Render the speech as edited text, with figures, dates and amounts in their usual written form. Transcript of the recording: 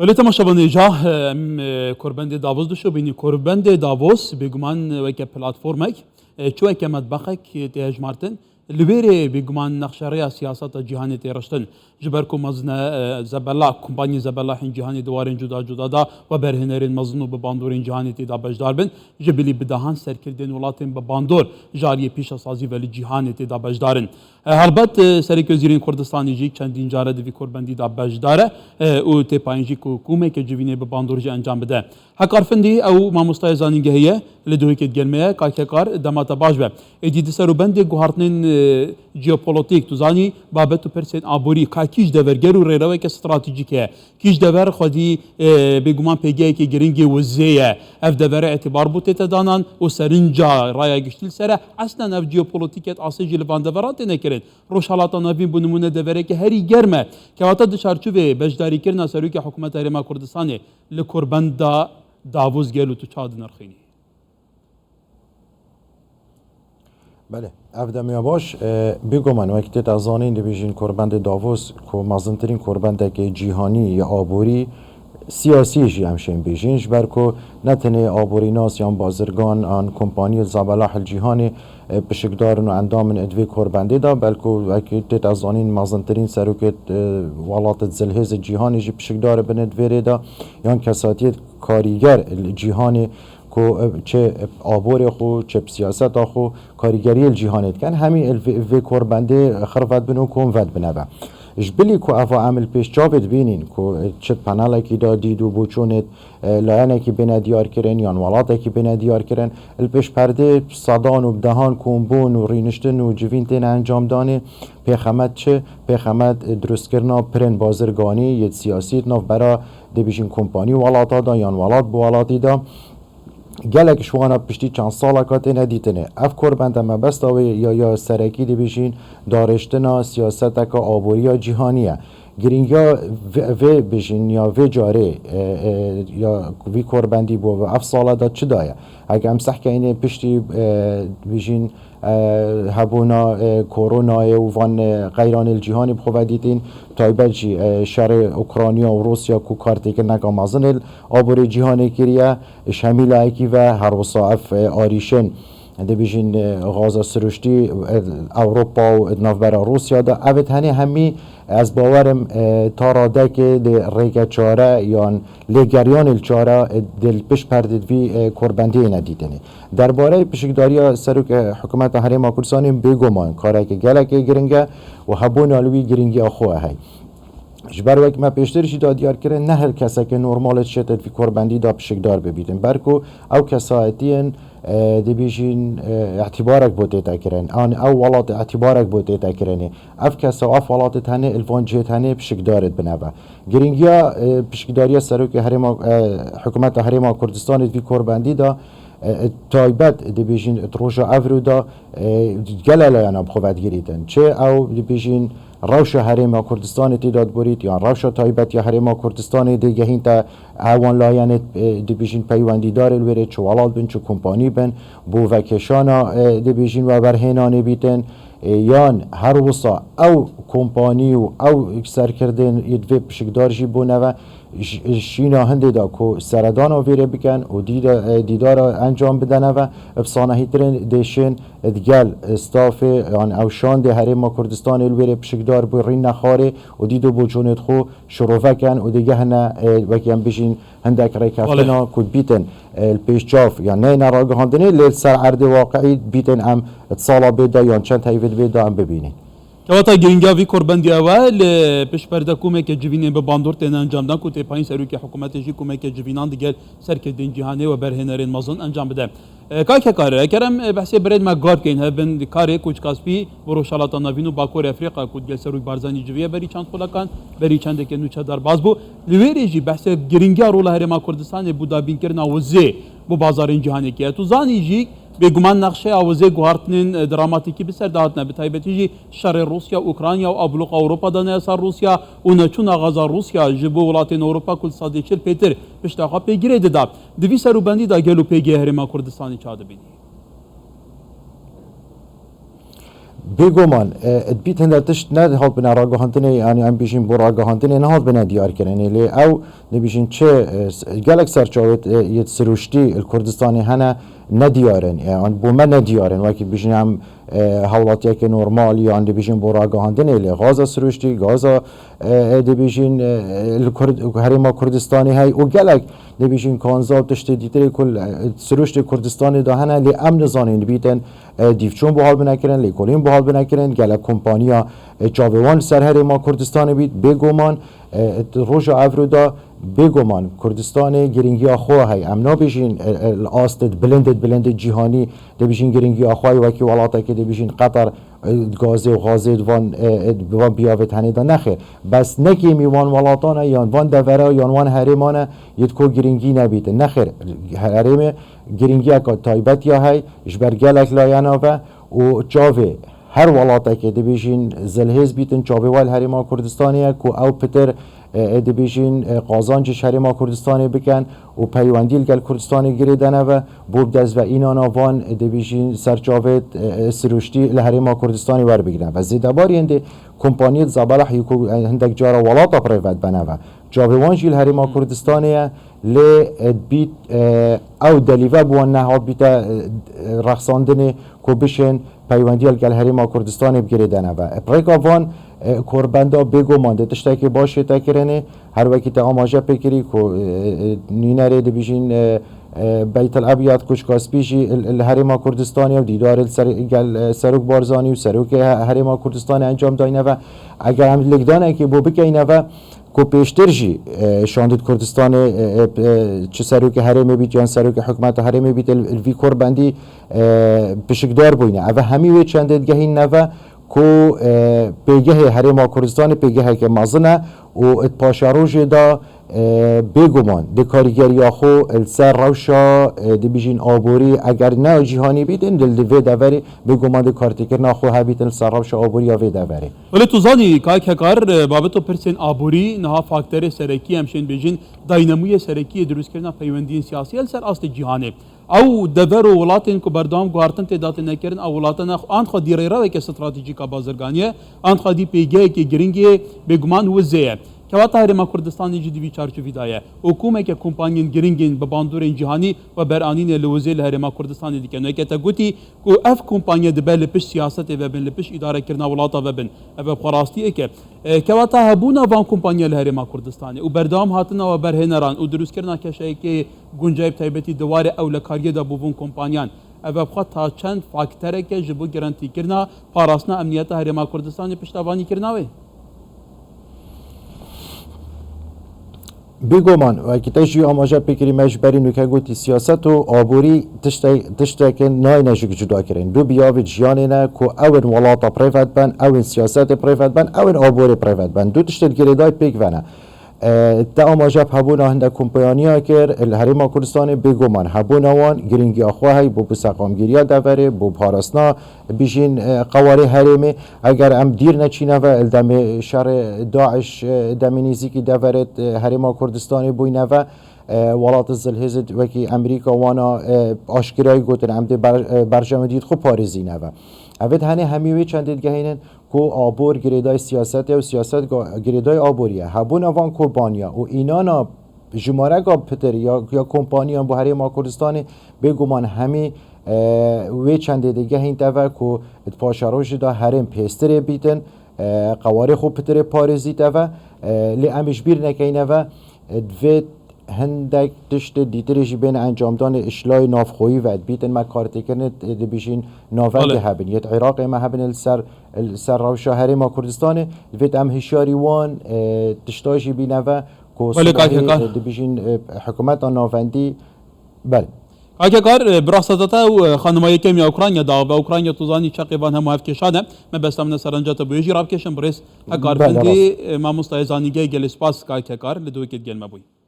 ولی تماشاگران جاه کربند داووس داشته بینی کربند داووس بگمان وکی پلاتفرمک چوه که مطبخک تیج مارتن لبیره بگمان نقشه سیاست جهانی تیرشتن جبر کو مزن زبلا کمپانی زبلا هن جهانی دوارن جدا جدا دا و برهنرین مزنو به باندورین جهانی تی دا بجدار بن جبلی بدهان سرکردن ولاتن به باندور جاری پیش سازی ولی جهانی تی دا بجدارن البته سری وزیرین کردستانی جی چندین جاره دوی کربندی دا بجداره او تی پایینجی کو کومه که جوینه به باندورجی انجام بده هکارفندی او ماموستای زانینگهیه لدوی که گرمه کارکار دمات باش به ادید سروبند گوهرتنین جیوپولیتیک تو زانی بابت پرسین آبوری کیش دورگر و ریروه که استراتژیکه کیش دور خودی بگمان پیگه که گرینگی وزیه اف دور اعتبار بوده تدانان و سرنجا رای گشتیل سره اصلا اف جیوپولیتیکت آسیجی لبان دورات نکرد روشالات نوین بنمونه دوره که هری گرمه که وقتا دچارچوبه بجداری کرنا سروی که حکومت هرما کردستانه لکربند داووس گلو تو چاد نرخینی بله افدامیا باش بگو من وقتی تازانی دیویژن کربند داووس که مازنترین کربنده که جهانی یا آبوری سیاسی جی همشین بیجینش برکو نتنه آبوری ناس یا بازرگان آن کمپانی زبلاح الجهانی بشکدارن و اندامن ادوی کربنده دا بلکو وقتی تازانین مازنترین سروکت ولات زلهز جهانی جی بشکدار بند ویره دا یا کساتیت کاریگر جهانی کو چه آبور خو چه سیاست خو کاریگری الجهانیت کن همین الوی کربنده خرفت بنو کن ود بنبه اجبلی کو افا عمل پیش جابت بینین کو چت پناله کی دادی دو بوچونت لایه کی بنا دیار کرن یا ولاته کی بنا دیار کرن الپیش پرده صدان و بدهان کومبون و رینشتن و جوینتن انجام دانه پیخمت چه پیخمت درست کرنا پرن بازرگانی یه سیاسی ناف برا دیویژن کمپانی ولاتا دا یا ولات بولاتی دا گلک شوانا پشتی چند سالا کاته ندیتنه اف کربند ما بست یا سرکی دیویژن دارشتنا سیاست که آبوریا جهانیه گرینگا و بیشین یا و جاره یا وی کربندی بو و اف سالا دا چه دایه اگه هم صح که اینه پشتی بیشین هبونا کرونا و وان غیران الجهانی بخواه دیتین تایبت جی شر اوکراینیا و روسیا کو کارتی که نگاه مازن آبوری جهانی کریه شمیل ایکی و هر وصاف آریشن ده بیشین غازه سرشتی اوروپا و نافبر روسیا دا اوید هنی همی از باورم تاراده که ده ریگه چاره یا لگریان الچاره دل پش پردید وی کربندی ندیدنه درباره پشکداری سروک حکومت هرما کردستان بگمان کاره که گلک گرنگه و هبون آلوی گرنگی آخوه های جبر وقت ما پیشترشی دادیار کرده نه هر کسی که نرمالت شده وی کربندی دا پشکدار ببیدن برکو او کسایتین دی بیشین اعتبارک بوده تکرن آن او ولات اعتبارک بوده تکرنه اف کسا اف ولات تنه الوان جه تنه پشکدارت بنوه گرینگیا پشکداری سروک هرما حکومت هرما کردستان وی کربندی دا تایبت دی بیشین تروشا افرو دا گلال یانا بخواد گریدن چه او دی بیشین روش هرما کردستان تعداد برید یا روش تایبت یا هرما کردستان دیگه هین تا اوان لایانت دیویژن پیوندی داره الوره چوالات بن چو کمپانی بن بو وکشانا دیویژن و برهنانه بیتن یان هر وصا او کمپانی و او اکسر کردن یدوی پشکدارجی بونه و شینا هنده دا که سردان ویره بکن و دیدار انجام بدن و افسانه هیترین دیشن ادگل استاف یان اوشان ده هرما کردستان الویره پشکدار بو رین نخاره و دیدو بو جونت خو شروفه کن و دیگه هنه وکیم بشین هندک ریکفتنا کد بیتن الپیش جاف یا نه نراگه هندنه لیل سر عرض واقعی بیتن ام اتصالا بیده یا چند تایید بیده ام ببینین کواتا گرینگا وی کربندی اول پیش پرده کومه که جوینه به باندور تن انجام دادن کوته پایین سرو که حکومت جی کومه که جوینان دیگر سرکردن جهانی و برهنرین مازن انجام بده کار که کاره کرم بحث برید ما گارد کین هبن کاری کوچ کاسپی برو شالات نوینو باکور افریقا کود گل سروی بارزانی جویه بری چند خلاکان بری چند که نوچه در باز بو لیوری جی بحث گرینگا رول هرما کردستان بودا بین کرنا وزه بو بازارین جهانی که تو زانی جی بگمان نقشه آوازه گوهرتنین دراماتیکی بسر دادنه به تایبتی جی شر روسیا اوکراینیا و ابلوق اروپا دانه اثر روسیا و نچون آغازا روسیا جبو ولاتین اروپا کل ساده چل پیتر پشتاقا پیگیره داد دوی سروبندی دا گلو پیگی هرما کردستانی چاده بینی بگمان ادبیت هنده تشت نه هات بنا راگهاندنه یعنی ام بیشین بو راگهاندنه نه هات بنا دیار کرنه لی او نبیشین چه گلک سرچاوت یت سروشتی الکردستانی هنه ندیارن یعنی بو من ندیارن وکی بیشین هم حولاتیه که نرمال یعنی دیبیشین بو راگهاندنه لی غازا سروشتی غازا دیبیشین هریما کردستانی های و گلک دیبیشین کانزاب تشت دیتری کل سروشت کردستانی ده هنه لی ام نزانین بیتن دیفچون بحال بنکرن لیکولین بحال بنکرن گله کمپانیا چاویوان سر هریما کردستان بید بگومان روژا افرودا بگومان کردستان گرینگی آخواه های امنا بیشین آستد بلندد جیهانی ده بیشین گرینگی آخواه وکی ولاتا که ده بیشین قطر گازه و غازه وان بیاوت هنه ده نخیر بس نکی میوان ولاتانه یان وان دوره یان وان هریمانه یدکو گرینگی نبیده نخیر هریم گرینگی اکا تایبت یا های جبرگلک لایانا و چاوه هر ولاتا که ده بیشین زلهز بیتن چاوه وال هریما کردستانیه که او پتر ده بیشین قازانچش هریما کردستانی بکن و پیوندیل گل کردستانی گریدنه و بود دست و اینانا وان ده بیشین سرچاوه سروشتی لهریما کردستانی ور بگیرن و زیده باری هنده کمپانیت زبالح یکو هندک جارا ولاتا پریفت بنه و چاوه وانجیل هریما کردستانیه لی بیت او دلیوه بوان نهاد بیتا رخصاندن که بشن پیوندیل گل هریما کردستانی بگیردنه و پریکا وان کوربندا بگو مانده تشتا که باشه تکرنه هر وقتی تا آماجه پکری که نینره ده بیشین بیت الابیات کش کاسپیشی الهریما کردستانی و دیدار سروک بارزانی و سروک هریما کردستانی انجام داینه و اگر هم لگدانه که بو بکنه و کو پیشترجی شاندید کردستان چه سروک هرمی بیت یا سروک حکومت هرمی بیت الوی کوربندی پشکدار بوینه و همی وی چندید گهین نوه کو پیگه هریما کردستان پیگه که مازنه و ات پاشاروج دا بگمان ده کارگری آخو السر روشا ده بیجین آبوری اگر نه جیهانی بیدن دل ده دوری بگمان ده کارتیکر ناخو هبیتن السر روشا آبوری یا وی دوری ولی تو زانی که کار بابتو پرسین آبوری نها فاکتور سرکی همشین بیجین دایناموی سرکی دروست کردن پیوندین سیاسی السر است جیهانی او دور ولاتن کو بردام گوارتن تعداد نکردن او ولاتن آن خود دیره که استراتژیکا بازرگانیه آن خودی پیگه که گرینگی بگمان وزه که وقت هریما کردستان جدی بی چارچوبی دایه حکومت که کمپانیون گرینگین به باندورین جهانی و برانین لوزه هریما کردستان دیگه که تا گویی کو اف کمپانی دبل پش سیاست و بن پش اداره کردن ولاتا و بن و خراستی که وقت هبونا وان کمپانی هریما کردستان و بردام هاتنا و برهنران و دروست کردن که که گنجایب تایبتی دواره اولکاریه دا بوون کمپانیان و بخواد تا چند فاکتوره که جبو گارانتی کردن پاراسنا امنیت هریما کردستان پشتوانی کردنوی بگمان و که تجی آماجه بکری مجبری نکه گویی سیاست و آبوری تشته که نای نشک جدا کرین دو بیاوی جیانه نه که اون ولاتا پریفت بن اون سیاست پریفت بن اون آبوری پریفت بن دو تشته گریدای پیک ونه تا آماجه هبونا هنده کمپانیا کر الهریما کردستان بگمان هبونا وان گرینگی آخواهی بو بسقامگیریا دوره بو پارسنا بیشین قواره هریمه اگر ام دیر نچینه و الدم شر داعش دمینیزی که دوره هریما کردستان بوینه و ولات الزلهزت وکی امریکا وانا آشکرای گوتن عمده برجام دید خوب پارزینه و اوید هنه همیوی چندید گهینن کو آبور گریدای سیاست و سیاست گریدای آبوریه هبون اوان کمپانیا و اینانا جماره گا پتر یا کمپانیا بو هریما کردستان بگومان همی وی چندید گهین تاور کو اتپاشاروش دا هرم پیستره بیتن قواره خوب پتر پارزی تاور لی امش بیر نکینه و دوید هندک تشت دیتریشی بین انجامدان اشلای نافخویی و بیتن ما کارتی کنه بیشین نافنگ هبن یت عراق ما هبن السر روشا هریما کردستان وید ام هشاری وان تشتاشی بینه و که بیشین حکومت نافندی بله اگه کار براسدتا و خانمایی کمی اوکراینیا دا و اوکراینیا توزانی چقیبان هم هفکشانه من بستم نسرنجات بیجی راب کشم برس اگر فندی ما مستعزانیگه گل اسپاس که کار لدوی کد گل مبوی